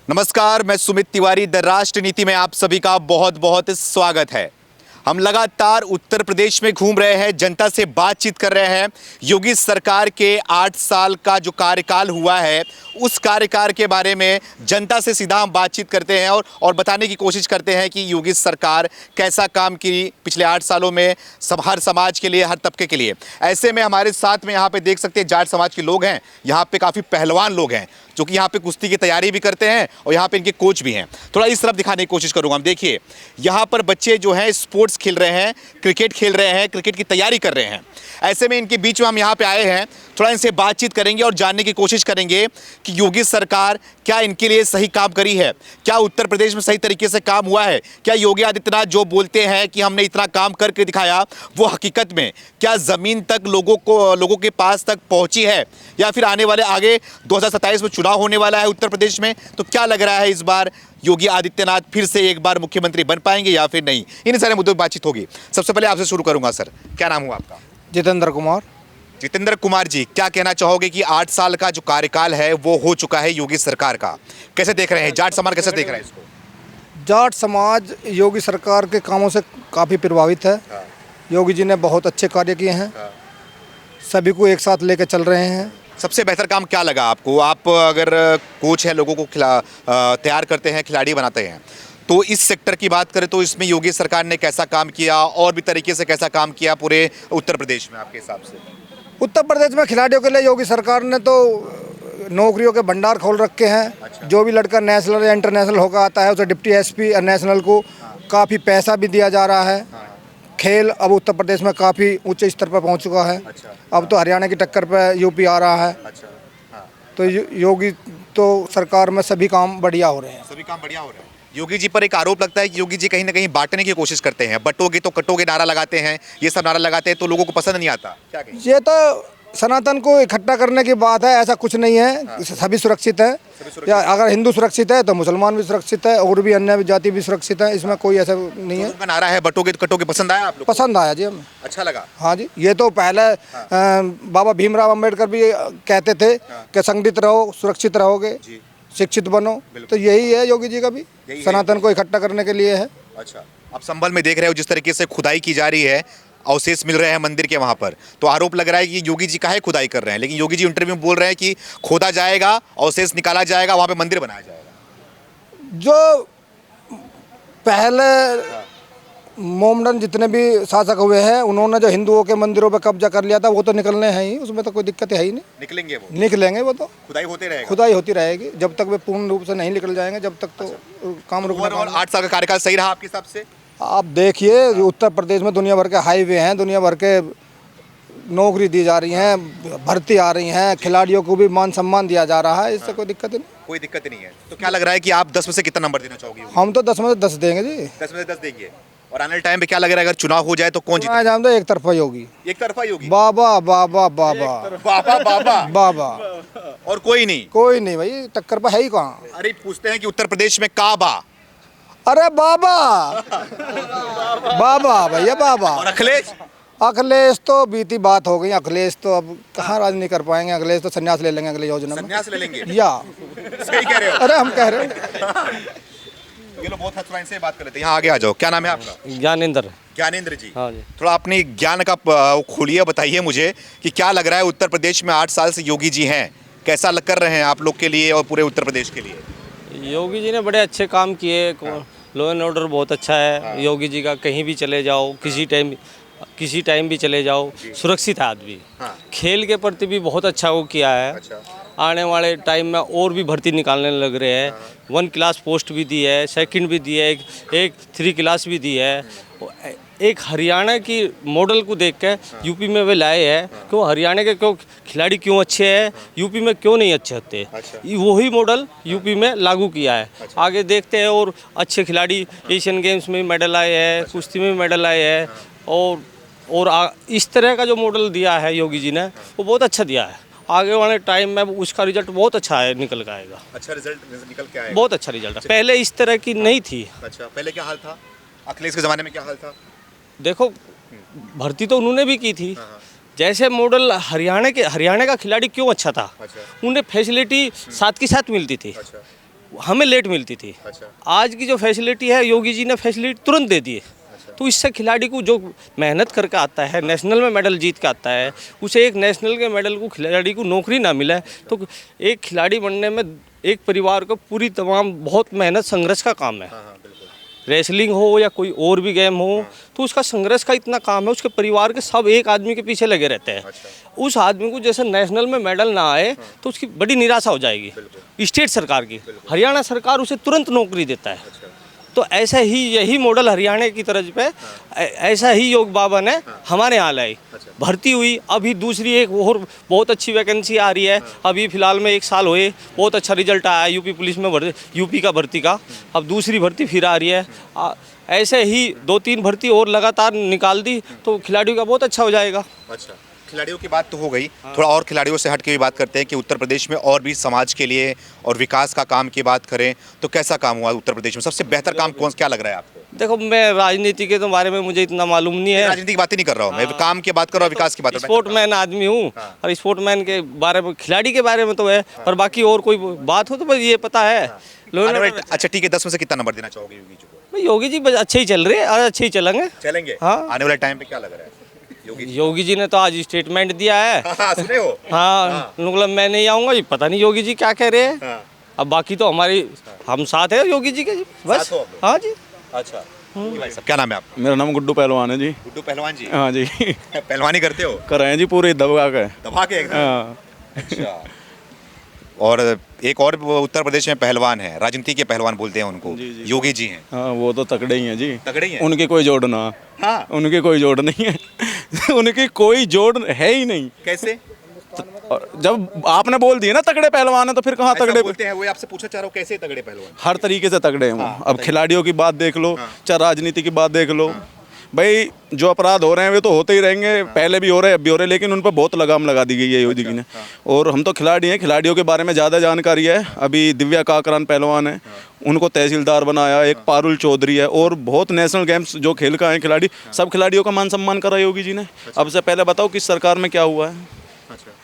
नमस्कार, मैं सुमित तिवारी। द राष्ट्र नीति में आप सभी का बहुत बहुत स्वागत है। हम लगातार उत्तर प्रदेश में घूम रहे हैं, जनता से बातचीत कर रहे हैं। योगी सरकार के 8 साल का जो कार्यकाल हुआ है, उस कार्यकाल के बारे में जनता से सीधा हम बातचीत करते हैं और बताने की कोशिश करते हैं कि योगी सरकार कैसा काम की पिछले 8 सालों में हर समाज के लिए, हर तबके के लिए। ऐसे में हमारे साथ में यहाँ पे देख सकते हैं जाट समाज के लोग हैं। यहाँ पे काफ़ी पहलवान लोग हैं जो कि यहाँ पे कुश्ती की तैयारी भी करते हैं और यहाँ पे इनके कोच भी हैं। थोड़ा इस तरफ दिखाने की कोशिश करूँगा। हम देखिए, यहाँ पर बच्चे जो हैं स्पोर्ट्स खेल रहे हैं, क्रिकेट खेल रहे हैं, क्रिकेट की तैयारी कर रहे हैं। ऐसे में इनके बीच में हम यहाँ पे आए हैं, थोड़ा इनसे बातचीत करेंगे और जानने की कोशिश करेंगे कि योगी सरकार क्या इनके लिए सही काम करी है, क्या उत्तर प्रदेश में सही तरीके से काम हुआ है, क्या योगी आदित्यनाथ जो बोलते हैं कि हमने इतना काम करके दिखाया, वो हकीकत में क्या ज़मीन तक लोगों के पास तक पहुंची है, या फिर आने वाले आगे 2027 में चुनाव होने वाला है उत्तर प्रदेश में, तो क्या लग रहा है इस बार योगी आदित्यनाथ फिर से एक बार मुख्यमंत्री बन पाएंगे या फिर नहीं। इन सारे मुद्दों पर बातचीत होगी। सबसे पहले आपसे शुरू करूंगा। सर, क्या नाम हुआ आपका? जितेंद्र कुमार। जितेंद्र कुमार जी, क्या कहना चाहोगे कि 8 साल का जो कार्यकाल है वो हो चुका है योगी सरकार का, कैसे देख रहे हैं? जाट समाज कैसे देख रहा है इसको? जाट समाज योगी सरकार के कामों से काफ़ी प्रभावित है। योगी जी ने बहुत अच्छे कार्य किए हैं, सभी को एक साथ लेकर चल रहे हैं। सबसे बेहतर काम क्या लगा आपको? आप अगर कोच है, लोगों को तैयार करते हैं, खिलाड़ी बनाते हैं, तो इस सेक्टर की बात करें तो इसमें योगी सरकार ने कैसा काम किया और भी तरीके से कैसा काम किया पूरे उत्तर प्रदेश में आपके हिसाब से? उत्तर प्रदेश में खिलाड़ियों के लिए योगी सरकार ने तो नौकरियों के भंडार खोल रखे हैं। अच्छा। जो भी लड़का नेशनल या इंटरनेशनल होकर आता है उसे डिप्टी एसपी और नेशनल को काफ़ी पैसा भी दिया जा रहा है। खेल अब उत्तर प्रदेश में काफ़ी उच्च स्तर पर पहुंच चुका है। अच्छा। अब तो हरियाणा की टक्कर पर यूपी आ रहा है। अच्छा। हाँ। तो योगी तो सरकार में सभी काम बढ़िया हो रहे हैं। सभी काम बढ़िया हो रहे हैं। योगी जी पर एक आरोप लगता है कि योगी जी कहीं ना कहीं बांटने की कोशिश करते हैं। बटोगे तो कटोगे नारा लगाते हैं, ये सब नारा लगाते हैं तो लोगों को पसंद नहीं आता। क्या कहें? ये तो सनातन को इकट्ठा करने की बात है, ऐसा कुछ नहीं है। सभी सुरक्षित है। या अगर हिंदू सुरक्षित है तो मुसलमान भी सुरक्षित है और भी अन्य जाति भी सुरक्षित है। इसमें कोई ऐसा नहीं है। उनका नारा है बटोगे तो कटोगे, पसंद आया आप लोग? पसंद आया जी हमें। अच्छा लगा? हाँ जी, ये तो पहले बाबा भीमराव अंबेडकर भी कहते थे कि संगठित रहो, सुरक्षित रहोगे, शिक्षित बनो। तो यही है योगी जी का भी, सनातन को इकट्ठा करने के लिए है। अच्छा, आप संभल में देख रहे हो जिस तरीके से खुदाई की जा रही है, अवशेष मिल रहे हैं मंदिर के वहां पर, तो आरोप लग रहा है कि योगी जी काहे खुदाई कर रहे हैं, लेकिन योगी जी इंटरव्यू में बोल रहे हैं कि खोदा जाएगा, अवशेष निकाला जाएगा, वहां पे मंदिर बनाया जाएगा। जो पहले मोमडन जितने भी शासक हुए हैं, उन्होंने जो हिंदुओं के मंदिरों पर कब्जा कर लिया था, वो तो निकलने हैं ही, उसमें तो कोई दिक्कत है ही नहीं। निकलेंगे वो? निकलेंगे वो तो, खुदाई होते रहेगा। खुदाई होती रहेगी जब तक वे पूर्ण रूप से नहीं निकल जाएंगे, जब तक तो काम रुकना। 8 साल का कार्यकाल सही रहा आपके हिसाब से? आप देखिए, उत्तर प्रदेश में दुनिया भर के हाईवे हैं, दुनिया भर के नौकरी दी जा रही हैं, भर्ती आ रही हैं, खिलाड़ियों को भी मान सम्मान दिया जा रहा है, इससे कोई दिक्कत नहीं। कोई दिक्कत नहीं है। तो क्या लग रहा है कि आप 10 में से कितना नंबर देना चाहोगे? हम तो 10 में से 10 देंगे जी। 10 में से 10 देंगे। और आने वाले टाइम पे क्या लग रहा है, अगर चुनाव हो जाए तो कौन जीतेगा? जाम तो एक तरफा योगी। एक तरफा योगी? बाबा बाबा बाबा बाबा बाबा बाबा, और कोई नहीं? कोई नहीं भाई, टक्कर पर है ही कहाँ। अरे पूछते हैं कि उत्तर प्रदेश में काबा? अरे बाबा बाबा भैया बाबा। और अखिलेश? अखिलेश तो बीती बात हो गई। अखिलेश तो अब कहाँ राजनीति कर पाएंगे। अखिलेश तो संन्यास ले लेंगे अगली योजना में। संन्यास ले लेंगे? या सही कह रहे हो? अरे हम कह रहे हैं। ये लोग बहुत हथराइन से बात कर लेते हैं। यहाँ आगे आ जाओ। क्या नाम है आपका? ज्ञानेंद्र। ज्ञानेंद्र जी। हाँ जी। थोड़ा अपनी ज्ञान का खोलिए, बताइए मुझे कि क्या लग रहा है उत्तर प्रदेश में 8 साल से योगी जी हैं, कैसा कर रहे हैं आप लोग के लिए और पूरे उत्तर प्रदेश के लिए? योगी जी ने बड़े अच्छे काम किए। लॉ एंड ऑर्डर बहुत अच्छा है योगी जी का। कहीं भी चले जाओ, किसी टाइम भी चले जाओ, सुरक्षित है आदमी। खेल के प्रति भी बहुत अच्छा वो किया है। अच्छा। आने वाले टाइम में और भी भर्ती निकालने लग रहे हैं। 1 क्लास पोस्ट भी दी है, सेकंड भी दी है, एक 3 क्लास भी दी है। एक हरियाणा की मॉडल को देख के यूपी में वे लाए हैं कि वो हरियाणा के क्यों खिलाड़ी क्यों अच्छे हैं, यूपी में क्यों नहीं अच्छे होते। अच्छा। वही मॉडल यूपी में लागू किया है। अच्छा। आगे देखते हैं और अच्छे खिलाड़ी एशियन गेम्स में मेडल आए हैं। अच्छा। कुश्ती में मेडल आए हैं। और इस तरह का जो मॉडल दिया है योगी जी ने, वो बहुत अच्छा दिया है। आगे वाले टाइम में उसका रिजल्ट बहुत अच्छा है, निकल के आएगा। अच्छा रिजल्ट निकल के आएगा? बहुत अच्छा रिजल्ट है। पहले इस तरह की नहीं थी। अच्छा, पहले क्या हाल था? अखिलेश के ज़माने में क्या हाल था? देखो, भर्ती तो उन्होंने भी की थी। जैसे मॉडल हरियाणा का खिलाड़ी क्यों अच्छा था। अच्छा। उन्हें फैसिलिटी साथ की साथ मिलती थी। अच्छा। हमें लेट मिलती थी। आज की जो फैसिलिटी है योगी जी ने फैसिलिटी तुरंत दे दी है। तो इससे खिलाड़ी को जो मेहनत करके आता है, नेशनल में मेडल जीत के आता है, उसे एक नेशनल के मेडल को खिलाड़ी को नौकरी ना मिले तो एक खिलाड़ी बनने में एक परिवार को पूरी तमाम बहुत मेहनत संघर्ष का काम है। रेसलिंग हो या कोई और भी गेम हो तो उसका संघर्ष का इतना काम है, उसके परिवार के सब एक आदमी के पीछे लगे रहते हैं। उस आदमी को जैसे नेशनल में मेडल ना आए तो उसकी बड़ी निराशा हो जाएगी। स्टेट सरकार की, हरियाणा सरकार उसे तुरंत नौकरी देता है। तो ऐसा ही यही मॉडल हरियाणा की तरज पे ऐसा ही योग बाबा ने हमारे यहाँ लाई, भर्ती हुई। अभी दूसरी एक और बहुत अच्छी वैकेंसी आ रही है। अभी फिलहाल में 1 साल हुए, बहुत अच्छा रिजल्ट आया यूपी पुलिस में यूपी का भर्ती का। अब दूसरी भर्ती फिर आ रही है। ऐसे ही 2-3 भर्ती और लगातार निकाल दी तो खिलाड़ियों का बहुत अच्छा हो जाएगा। अच्छा, खिलाड़ियों की बात तो हो गई, थोड़ा और खिलाड़ियों से हट के भी बात करते हैं कि उत्तर प्रदेश में और भी समाज के लिए और विकास का काम की बात करें तो कैसा काम हुआ उत्तर प्रदेश में? सबसे बेहतर काम क्या लग रहा है आपको? देखो, मैं राजनीति के तो बारे में मुझे इतना मालूम नहीं है। राजनीति की बात ही नहीं कर रहा हूँ मैं, काम की बात कर रहा हूँ, विकास की बात कर रहा हूँ। स्पोर्टमैन आदमी हूँ और स्पोर्टमैन के बारे में, खिलाड़ी के बारे में तो है, पर बाकी और कोई बात हो तो बस ये पता है। अच्छा ठीक है, 10 में से कितना नंबर देना चाहोगे योगी जी को? योगी जी बस अच्छे ही चल रहे हैं और अच्छे ही चलेंगे। हाँ। आने वाले टाइम पे क्या लग रहा है? योगी जी ने तो आज स्टेटमेंट दिया है। हाँ, सुने हो? हाँ, मतलब मैं नहीं आऊँगा, ये पता नहीं योगी जी क्या कह रहे हैं। अब बाकी तो हम साथ है योगी जी के जी, बस। हाँ जी। अच्छा, भाई साहब क्या नाम है आपका? मेरा नाम गुड्डू पहलवान है जी। गुड्डू पहलवान जी? हाँ जी। पहलवानी करते हो? कर रहे हैं जी, पूरे दबा के एकदम। हाँ। अच्छा, और एक और वो उत्तर प्रदेश में पहलवान है, राजनीति के पहलवान बोलते हैं उनको, योगी जी हैं। हाँ, वो तो तगड़े ही हैं जी। तगड़े ही हैं? उनके कोई जोड़ ना। हाँ। उनके कोई जोड़ नहीं है। उनकी कोई जोड़ है ही नहीं। कैसे? और जब आपने बोल दिया ना तगड़े पहलवान है तो फिर कहाँ तगड़े बोलते हैं? वो आपसे पूछना चाह रहा हूँ कैसे तगड़े पहलवान? हर तरीके से तगड़े हैं वो। अब खिलाड़ियों की बात देख लो, चाहे राजनीति की बात देख लो। भाई जो अपराध हो रहे हैं वे तो होते ही रहेंगे, पहले भी हो रहे हैं, अब भी हो रहे हैं, लेकिन उन पर बहुत लगाम लगा दी गई है योगी जी ने। और हम तो खिलाड़ी हैं, खिलाड़ियों के बारे में ज़्यादा जानकारी है। अभी दिव्या काकरान पहलवान है, उनको तहसीलदार बनाया। एक पारुल चौधरी है, और बहुत नेशनल गेम्स जो खेल का है खिलाड़ी, सब खिलाड़ियों का मान सम्मान करा योगी जी ने। अब से पहले बताओ किस सरकार में क्या हुआ है?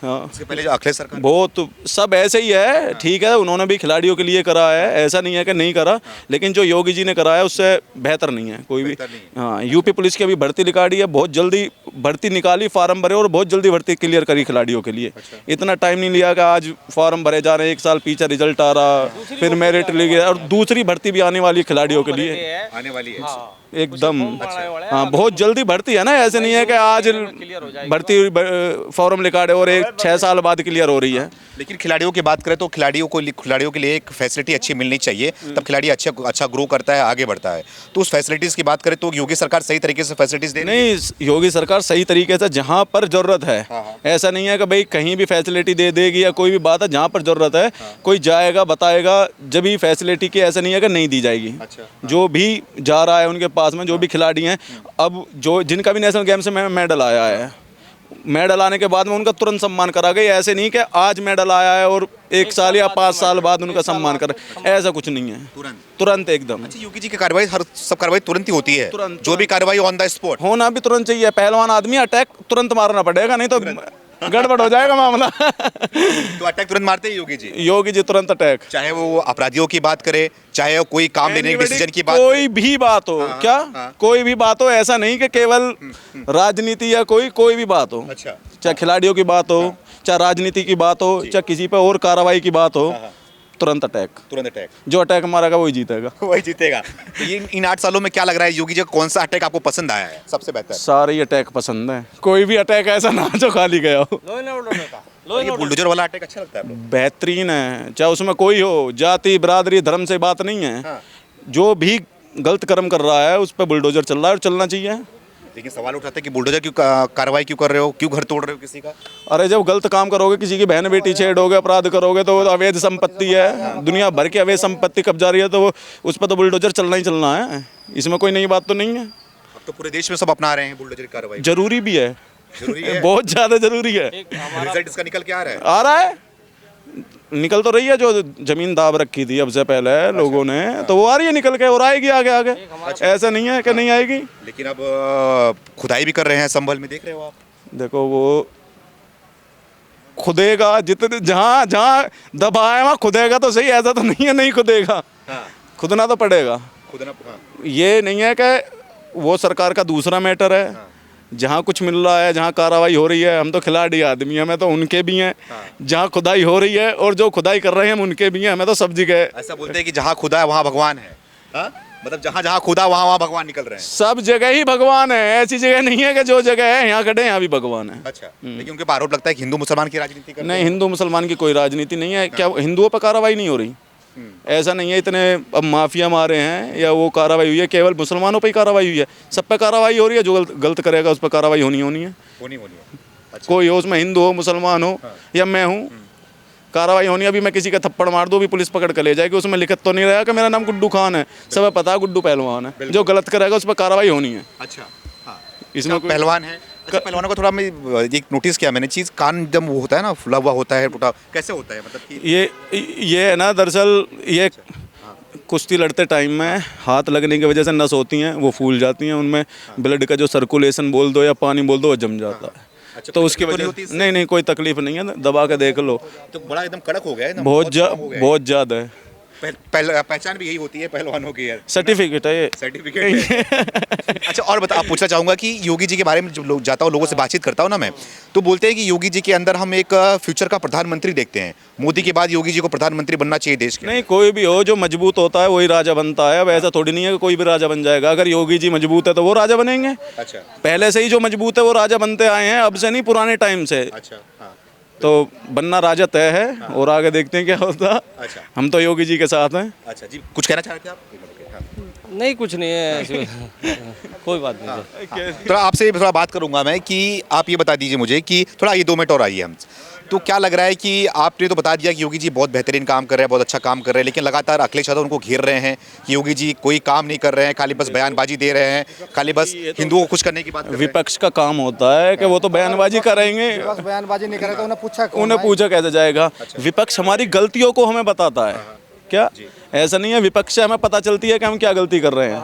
हाँ, इसके पहले जो अखिलेश सरकार, बहुत सब ऐसे ही है। ठीक है, उन्होंने भी खिलाड़ियों के लिए करा है, ऐसा नहीं है कि नहीं करा, लेकिन जो योगी जी ने करा है उससे बेहतर नहीं है कोई भी। हाँ, यूपी पुलिस की अभी भर्ती निकाली है, बहुत जल्दी भर्ती निकाली, फार्म भरे और बहुत जल्दी भर्ती क्लियर करी खिलाड़ियों के लिए। इतना टाइम नहीं लिया कि आज फॉर्म भरे जा रहे हैं, 1 साल पीछे रिजल्ट आ रहा, फिर मेरिट ले गया, और दूसरी भर्ती भी आने वाली खिलाड़ियों के लिए, आने वाली है एकदम। हाँ, बहुत जल्दी भर्ती है ना, ऐसे नहीं है कि आज भर्ती फॉर्म निकाले और 6 साल बाद क्लियर हो रही है। लेकिन खिलाड़ियों की बात करें तो खिलाड़ियों के लिए एक फैसिलिटी अच्छी मिलनी चाहिए, तब खिलाड़ी अच्छा ग्रो करता है, आगे बढ़ता है। तो उस फैसिलिटीज़ की बात करें तो योगी सरकार सही तरीके से फैसिलिटीज़ दे नहीं, योगी सरकार सही तरीके से जहाँ पर ज़रूरत है, ऐसा नहीं है कि भाई कहीं भी फैसिलिटी दे देगी या कोई भी बात है, जहाँ पर ज़रूरत है कोई जाएगा बताएगा जब ही फैसिलिटी की, ऐसा नहीं है कि नहीं दी जाएगी। जो भी जा रहा है उनके पास में, जो भी खिलाड़ी हैं, अब जो जिनका भी नेशनल गेम्स में मेडल आया है, मेडल आने के बाद में उनका तुरंत सम्मान करा गया। ऐसे नहीं कि आज मेडल आया है और 1 साल या 5 साल बाद उनका सम्मान करा, ऐसा कुछ नहीं है। तुरंत एकदम। अच्छा, योगी जी की कार्रवाई सब कार्रवाई तुरंत ही होती है? जो भी कार्रवाई ऑन द स्पॉट होना भी तुरंत चाहिए। पहलवान आदमी, अटैक तुरंत मारना पड़ेगा, नहीं तो गड़बड़ हो जाएगा मामला। तो अटैक तुरंत मारते हैं योगी जी? योगी जी तुरंत अटैक, चाहे वो अपराधियों की बात करे, चाहे वो कोई काम लेने के डिसीजन की बात, कोई भी बात हो। क्या कोई भी बात हो, ऐसा नहीं कि केवल राजनीति या कोई भी बात हो। अच्छा, चाहे खिलाड़ियों की बात हो, चाहे राजनीति की बात हो, चाहे किसी पे और कार्रवाई की बात हो, तुरंत अटैक। जो अटैक मारेगा वही जीतेगा। तो ये इन 8 सालों में क्या लग रहा है योगी जी, कौन सा अटैक आपको पसंद आया है सबसे बेहतर? सारे अटैक पसंद है, कोई भी अटैक ऐसा ना जो खाली गया हो। ये बुलडोजर वाला अटैक अच्छा लगता है? बेहतरीन है, चाहे उसमें कोई हो, जाति बिरादरी धर्म से बात नहीं है। जो भी गलत कर्म कर रहा है उस पर बुलडोजर चल रहा है और चलना चाहिए। लेकिन सवाल उठाते हैं कि बुलडोजर क्यों कार्रवाई क्यों कर रहे हो, क्यों घर तोड़ रहे हो किसी का? अरे जब गलत काम करोगे, किसी की बहन बेटी छेड़ोगे, अपराध करोगे, तो अवैध संपत्ति है, दुनिया भर की अवैध संपत्ति कब्जा रही है, तो उस पर तो बुलडोजर चलना ही चलना है। इसमें कोई नई बात तो नहीं है। अब तो पूरे देश में सब अपना रहे हैं बुलडोजर की कार्रवाई। जरूरी भी है, बहुत ज़्यादा जरूरी है। रिजल्ट इसका निकल के आ रहा है, निकल तो रही है। जो जमीन दाब रखी थी अब से पहले लोगों ने, तो वो आ रही है निकल के, और आएगी आगे। ऐसा नहीं है कि नहीं आएगी। लेकिन अब खुदाई भी कर रहे हैं संभल में, देख रहे हो आप? देखो, वो खुदेगा, जितने जहाँ जहाँ दबा है वहाँ खुदेगा तो सही, ऐसा तो नहीं है नहीं खुदेगा, खुदना तो पड़ेगा। ये नहीं है कि वो सरकार का दूसरा मैटर है, जहाँ कुछ मिल रहा है, जहाँ कार्रवाई हो रही है, हम तो खिलाड़ी आदमी हैं, हमें तो उनके भी हैं। जहाँ खुदाई हो रही है और जो खुदाई कर रहे हैं हम उनके भी हैं, हमें तो सब जगह। ऐसा बोलते हैं कि जहाँ खुदा है वहाँ भगवान है, हाँ? मतलब जहाँ जहाँ खुदा वहाँ वहाँ भगवान निकल रहे हैं। सब जगह ही भगवान है, ऐसी जगह नहीं है कि जो जगह है यहाँ खड़े यहाँ भी भगवान है। अच्छा, लेकिन उनके पर आरोप लगता है कि हिंदू मुसलमान की राजनीति करते हैं। नहीं, हिंदू मुसलमान की कोई राजनीति नहीं है। क्या हिंदुओं पर कार्रवाई नहीं हो रही? ऐसा नहीं है इतने अब माफिया मारे हैं या वो कार्रवाई हुई है, केवल मुसलमानों पर ही कार्रवाई हुई है। सब पे कार्रवाई हो रही है, जो गलत करेगा उस पर कार्रवाई होनी है। होनी है। अच्छा। कोई हो उसमें, हिंदू हो, मुसलमान हो या मैं हूँ, कार्रवाई होनी है। अभी मैं किसी का थप्पड़ मार दूँ, अभी पुलिस पकड़ कर ले जाएगी, उसमें लिखित तो नहीं रहेगा कि मेरा नाम गुड्डू खान है, सब पता है गुड्डू पहलवान है। जो गलत करेगा उस पर कार्रवाई होनी है। अच्छा, हाँ। इसमें कोई पहलवान है। अच्छा, पहलवानों का थोड़ा मैं एक नोटिस किया मैंने चीज़, कान जब वो होता है ना फुला हुआ होता है, टूटा कैसे होता है, मतलब कि ये है ना, दरअसल ये कुश्ती लड़ते टाइम में हाथ लगने की वजह से नस होती हैं, वो फूल जाती हैं, उनमें ब्लड का जो सर्कुलेशन बोल दो या पानी बोल दो वो जम जाता है। अच्छा, तो कोई उसकी तकलीफ तो वजह नहीं होती इससे? नहीं कोई तकलीफ नहीं है, दबा के देख लो। तो बड़ा एकदम कड़क हो गया है ना, बहुत स्ट्रांग हो गया है। बहुत ज़्यादा है। पहचान भी यही होती है पहलवानों की यार, सर्टिफिकेट है ये। सर्टिफिकेट है। अच्छा, और बता, आप पूछना चाहूँगा कि योगी जी के बारे में जब लोग जाता हूँ, लोगों से बातचीत करता हूँ ना मैं, तो बोलते हैं कि योगी जी के अंदर हम एक फ्यूचर का प्रधानमंत्री देखते हैं। मोदी के बाद योगी जी को प्रधानमंत्री बनना चाहिए देश के। नहीं, कोई भी हो जो मजबूत होता है वही राजा बनता है। अब ऐसा थोड़ी नहीं है कि कोई भी राजा बन जाएगा। अगर योगी जी मजबूत है तो वो राजा बनेंगे। अच्छा, पहले से ही जो मजबूत है वो राजा बनते आए हैं, अब से नहीं, पुराने टाइम से। अच्छा, हाँ, तो बनना राजा तय है और आगे देखते हैं क्या होता। अच्छा, हम तो योगी जी के साथ हैं। अच्छा जी, कुछ कहना चाह रहे थे आप? हाँ। नहीं, कुछ नहीं है इसमें। कोई बात नहीं। तो आपसे थोड़ा बात करूंगा मैं कि आप ये बता दीजिए मुझे कि थोड़ा ये 2 मिनट और आइए हम, तो क्या लग रहा है कि आपने तो बता दिया कि योगी जी बहुत बेहतरीन काम कर रहे हैं, बहुत अच्छा काम कर रहे हैं, लेकिन लगातार अखिलेश यादव उनको घेर रहे हैं कि योगी जी कोई काम नहीं कर रहे हैं, खाली बस बयानबाजी दे रहे हैं, खाली बस हिंदुओं को खुश करने की बात कर रहे हैं। विपक्ष का काम होता है कि वो तो बयानबाजी करेंगे। बस बयानबाजी नहीं करे तो उन्हें पूछा कैसे जाएगा? विपक्ष हमारी गलतियों को हमें बताता है क्या? ऐसा नहीं है, विपक्ष से हमें पता चलती है कि हम क्या गलती कर रहे हैं।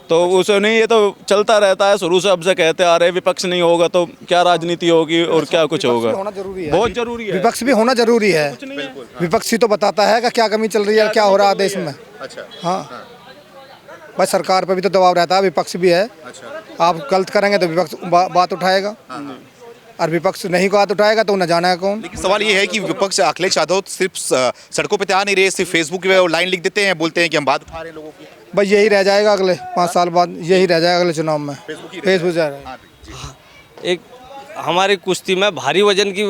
तो उसे नहीं, ये तो चलता रहता है शुरू से, अब से कहते आ रहे हैं विपक्ष नहीं होगा तो क्या राजनीति होगी और क्या कुछ होगा। होना जरूरी है, बहुत जरूरी है। विपक्ष भी होना जरूरी है। विपक्ष ही तो बताता है कि क्या कमी चल रही है, क्या हो रहा है देश में। अच्छा, हाँ, भाई सरकार पे भी तो दबाव रहता है, विपक्ष भी है। अच्छा, आप गलत करेंगे तो विपक्ष बात उठाएगा, और विपक्ष नहीं को बात उठाएगा तो उन्हें जाना है कौन। लेकिन सवाल ये है कि विपक्ष अखिलेश यादव सिर्फ सड़कों पे आ नहीं रहे, सिर्फ फेसबुक पे लाइन लिख देते हैं, बोलते हैं कि हम बात उठा रहे हैं लोगों की। भाई यही रह जाएगा अगले 5 साल बाद, यही रह जाएगा अगले चुनाव में, फेसबुक फेसबुक जा रहा है। हाँ, जी। एक हमारी कुश्ती में भारी वजन की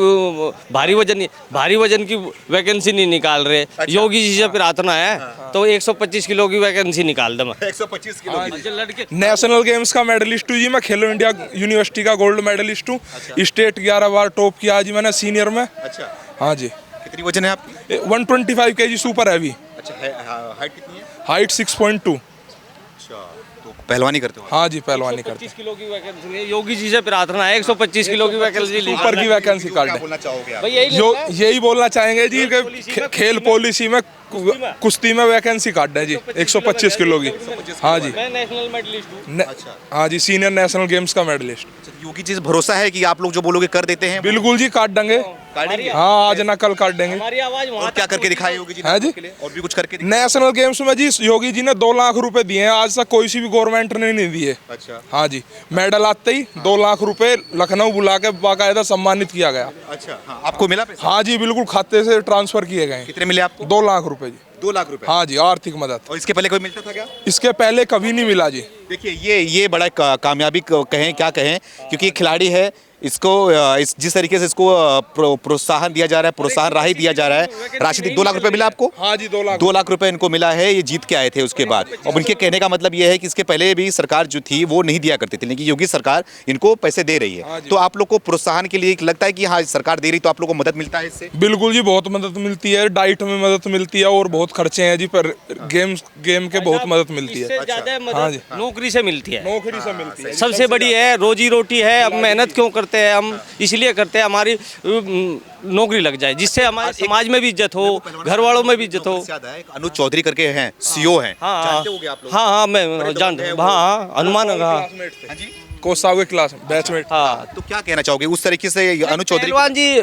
वैकेंसी नहीं निकाल रहे। योगी जी से प्रार्थना है तो 125 किलो की वैकेंसी निकाल दे। 125 किलो की। लड़के नेशनल गेम्स का मेडलिस्ट हूँ जी मैं, खेलो इंडिया यूनिवर्सिटी का गोल्ड मेडलिस्ट हूँ। स्टेट 11 बार टॉप किया जी मैंने सीनियर में। अच्छा, हाँ जी। कितनी वजन है आपकी? 125 kg सुपर हैवी, अच्छा, हाइट कितनी है? हाइट 6.2। अच्छा, तो पहलवानी करते हो? हाँ जी, पहलवानी करते 125 किलो की वैकेंसी है। योगी जी से प्रार्थना है 125 किलो की वैकेंसी ऊपर की वैकेंसी क्या कार्ड। बोलना चाहोगे आप? भाई यही जो लेना है। यही बोलना चाहेंगे जी कि खेल पॉलिसी में कुश्ती में वैकेंसी कार्ड है जी 125 किलो की। हाँ जी, मैं नेशनल मेडलिस्ट हूँ। अच्छा, हाँ जी, सीनियर नेशनल गेम्स का मेडलिस्ट। योगी जी से भरोसा है कि आप लोग जो बोलोगे कर देते हैं? बिल्कुल जी, काट देंगे। काटेंगे? हाँ, आज ना कल काट देंगे। हमारी आवाज और वहाँ क्या करके दिखाए योगी जी ने हाँ जी। आपके लिए? और भी कुछ करके दिखाए? नेशनल गेम्स में जी योगी जी ने 2 लाख रुपए दिए हैं, आज तक कोई सी भी गवर्नमेंट ने नहीं दिए। अच्छा, हाँ जी, मेडल आते ही 2 लाख रुपए लखनऊ बुला के बाकायदा सम्मानित किया गया। अच्छा, हाँ, आपको मिला पैसा? हाँ जी, बिल्कुल खाते से ट्रांसफर किए गए। कितने मिले आपको? 2 लाख रुपए जी। 2 लाख रुपए? हाँ जी, आर्थिक मदद। और इसके पहले कोई मिलता था क्या? इसके पहले कभी नहीं मिला जी। देखिए ये बड़ा कामयाबी कहें क्या कहें, क्योंकि एक खिलाड़ी है, इसको जिस तरीके से इसको प्रोत्साहन दिया जा रहा है, प्रोत्साहन राशि दिया जा रहा है, राशि 2 लाख रुपए मिला आपको? हाँ जी, 2 लाख। 2 लाख रुपए इनको मिला है, ये जीत के आए थे उसके बाद। और उनके कहने का मतलब ये है कि इसके पहले भी सरकार जो थी वो नहीं दिया करती थी, लेकिन योगी सरकार इनको पैसे दे रही है। तो आप लोग को प्रोत्साहन के लिए लगता है कि हाँ सरकार दे रही तो आप लोग को मदद मिलता है इससे? बिल्कुल जी, बहुत मदद मिलती है, डाइट में मदद मिलती है और बहुत खर्चे हैं जी, पर गेम के बहुत मदद मिलती है। इससे ज्यादा हाँ जी। मदद नौकरी से मिलती है। नौकरी से मिलती है। सबसे बड़ी है रोजी रोटी है। अब मेहनत क्यों करते हैं हम? इसलिए करते हैं हमारी नौकरी लग जाए, जिससे हमारे समाज में भी इज्जत हो, घर वालों में भी इज्जत हो। अनुज चौधरी करके हैं, सीओ हैं, हाँ जानते होंगे आप लोग? हाँ हाँ, मैं जानता हूँ। हाँ हाँ, अनुमान। हाँ हाँ जी, कोच साहब के क्लास में बैचमेट। हाँ, तो क्या कहना चाहोगे उस तरीके से अनु चौधरी?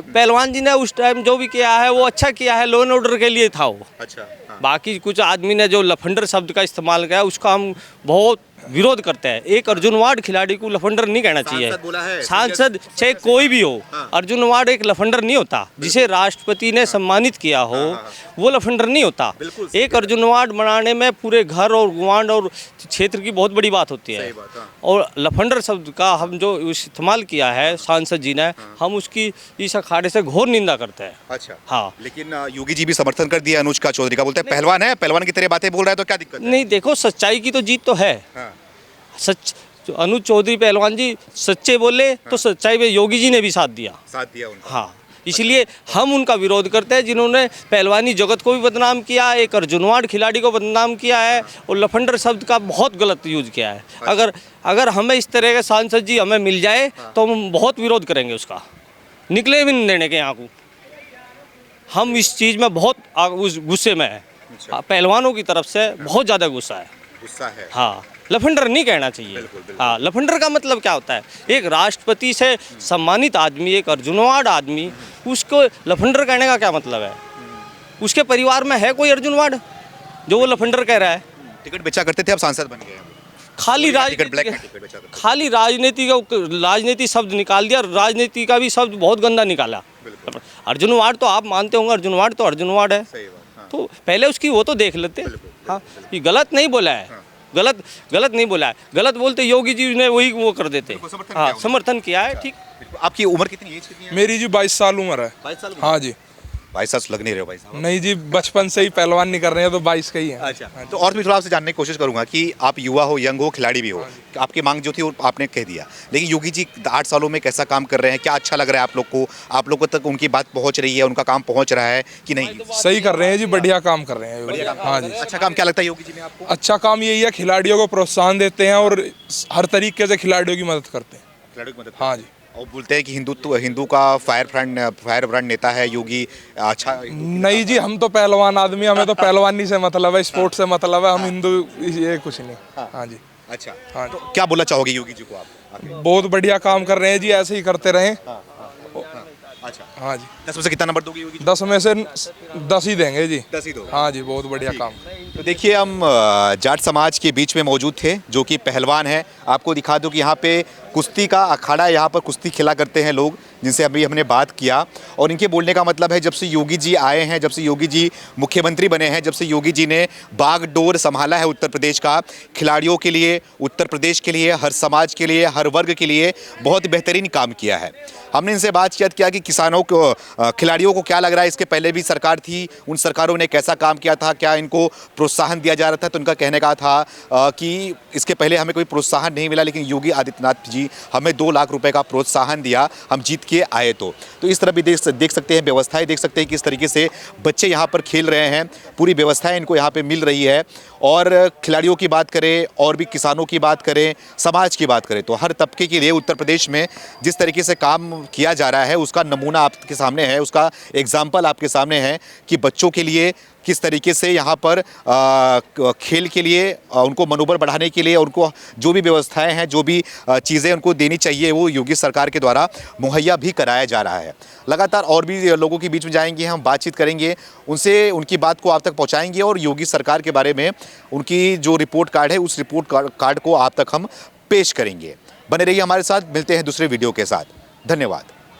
पहलवान जी ने उस टाइम जो भी किया है वो अच्छा किया है, लॉ एंड ऑर्डर के लिए था वो। अच्छा, हाँ। बाकी कुछ आदमी ने जो लफंडर शब्द का इस्तेमाल किया उसका हम बहुत विरोध करते हैं। एक अर्जुन वार्ड खिलाड़ी को लफंडर नहीं कहना चाहिए। सांसद बोला है, सांसद चाहे कोई भी हो, हाँ। अर्जुन वार्ड एक लफंडर नहीं होता। जिसे राष्ट्रपति ने सम्मानित किया हो वो लफंडर नहीं होता। बिल्कुल एक अर्जुन वार्ड बनाने में पूरे घर और गुआंड और क्षेत्र की बहुत बड़ी बात होती है। सही बात, हाँ। और लफंडर शब्द का हम जो इस्तेमाल किया है सांसद जी ने, हम उसकी इस अखाड़े से घोर निंदा करते हैं। अच्छा, हाँ। लेकिन योगी जी भी समर्थन कर दिया अनुष्का चौधरी का, बोलते हैं पहलवान है, पहलवान की तरह बातें बोल रहा है, तो क्या दिक्कत है? नहीं, देखो सच्चाई की तो जीत तो है। हाँ। सच अनुज चौधरी पहलवान जी सच्चे बोले तो सच्चाई में योगी जी ने भी साथ दिया। साथ दिया उनका। हाँ, इसलिए हम उनका विरोध करते हैं जिन्होंने पहलवानी जगत को भी बदनाम किया, एक अर्जुनवाड़ खिलाड़ी को बदनाम किया है और लफंडर शब्द का बहुत गलत यूज किया है। अगर हमें इस तरह के सांसद जी हमें मिल जाए तो हम बहुत विरोध करेंगे उसका, निकले भी नहीं देने के यहाँ को। हम इस चीज़ में बहुत उस गुस्से में है, पहलवानों की तरफ से बहुत ज़्यादा गुस्सा है। गुस्सा है। हाँ, लफंडर नहीं कहना चाहिए। हाँ, लफंडर का मतलब क्या होता है? एक राष्ट्रपति से सम्मानित आदमी, एक अर्जुनवाड़ आदमी, उसको लफंडर कहने का क्या मतलब है? उसके परिवार में है कोई अर्जुनवाड़ जो वो लफंडर कह रहा है? टिकट बेचा करते थे, अब सांसद बन गए हैं। खाली टिकट ब्लैक में टिकट बेचा करते थे। खाली राजनीति शब्द निकाल दिया, राजनीति का भी शब्द बहुत गंदा निकाला। अर्जुनवाड़ तो आप मानते होंगे, अर्जुनवाड़ तो अर्जुनवाड़ है। सही बात, हाँ। तो पहले उसकी वो तो देख लेते। हाँ, ये गलत नहीं बोला है। गलत नहीं बोला है। गलत बोलते योगी जी ने वही वो कर देते। हाँ, समर्थन किया है। ठीक। आपकी उम्र कितनी, एज कितनी है? मेरी जी 22 साल उम्र है। 22 साल? हाँ जी। 22 साल लग नहीं रहे हो भाई साहब। नहीं जी, बचपन से ही पहलवान नहीं कर रहे हैं तो 22 का ही है। अच्छा, तो और भी थोड़ा आपसे जानने की कोशिश करूंगा कि आप युवा हो, यंग हो, खिलाड़ी भी हो, आपकी मांग जो थी वो आपने कह दिया, लेकिन योगी जी 8 सालों में कैसा काम कर रहे हैं, क्या अच्छा लग रहा है आप लोग को? आप लोगों तक उनकी बात पहुंच रही है, उनका काम पहुंच रहा है कि नहीं? सही कर रहे हैं जी, बढ़िया काम कर रहे हैं। हाँ जी। अच्छा काम क्या लगता है योगी जी में आपको? अच्छा काम यही है, खिलाड़ियों को प्रोत्साहन देते हैं और हर तरीके से खिलाड़ियों की मदद करते हैं। खिलाड़ियों की मदद। हाँ जी। और बोलते हैं कि हिंदू का फायर ब्रांड नेता है योगी। अच्छा, नहीं जी, हम तो पहलवान आदमी, हमें तो पहलवानी से मतलब है, स्पोर्ट्स से मतलब है, हम हिंदू ये कुछ नहीं। हाँ जी। अच्छा, हाँ। तो क्या बोलना चाहोगे योगी जी को आप? बहुत बढ़िया काम कर रहे हैं जी, ऐसे ही करते रहें। अच्छा, हाँ जी। 10 में से कितना नंबर दोगे योगी जी? 10 में से 10 ही देंगे जी। 10 ही दोगे? हाँ जी, बहुत बढ़िया काम। तो देखिए हम जाट समाज के बीच में मौजूद थे जो कि पहलवान है। आपको दिखा दूं कि यहाँ पे कुश्ती का अखाड़ा है, यहाँ पर कुश्ती खेला करते हैं लोग जिनसे अभी हमने बात किया। और इनके बोलने का मतलब है जब से योगी जी आए हैं, जब से योगी जी मुख्यमंत्री बने हैं, जब से योगी जी ने बागडोर संभाला है उत्तर प्रदेश का, खिलाड़ियों के लिए, उत्तर प्रदेश के लिए, हर समाज के लिए, हर वर्ग के लिए बहुत बेहतरीन काम किया है। हमने इनसे बातचीत किया कि किसानों को, खिलाड़ियों को क्या लग रहा है, इसके पहले भी सरकार थी, उन सरकारों ने कैसा काम किया था, क्या इनको प्रोत्साहन दिया जा रहा था? तो उनका कहने का था कि इसके पहले हमें कोई प्रोत्साहन नहीं मिला, लेकिन योगी आदित्यनाथ जी हमें 2 लाख रुपए का प्रोत्साहन दिया, हम जीत के आए। तो इस तरह भी देख सकते हैं, व्यवस्थाएं देख सकते हैं कि किस तरीके से बच्चे यहाँ पर खेल रहे हैं, पूरी व्यवस्थाएं इनको यहाँ पे मिल रही है। और खिलाड़ियों की बात करें और भी किसानों की बात करें, समाज की बात करें, तो हर तबके के लिए उत्तर प्रदेश में जिस तरीके से काम किया जा रहा है उसका नमूना आपके सामने है, उसका एग्जाम्पल आपके सामने है कि बच्चों के लिए किस तरीके से यहाँ पर खेल के लिए उनको मनोबल बढ़ाने के लिए उनको जो भी व्यवस्थाएं हैं, जो भी चीज़ें उनको देनी चाहिए, वो योगी सरकार के द्वारा मुहैया भी कराया जा रहा है। लगातार और भी लोगों के बीच में जाएंगे, हम बातचीत करेंगे उनसे, उनकी बात को आप तक पहुँचाएंगे और योगी सरकार के बारे में उनकी जो रिपोर्ट कार्ड है उस रिपोर्ट कार्ड को आप तक हम पेश करेंगे। बने रहिए हमारे साथ, मिलते हैं दूसरे वीडियो के साथ। धन्यवाद।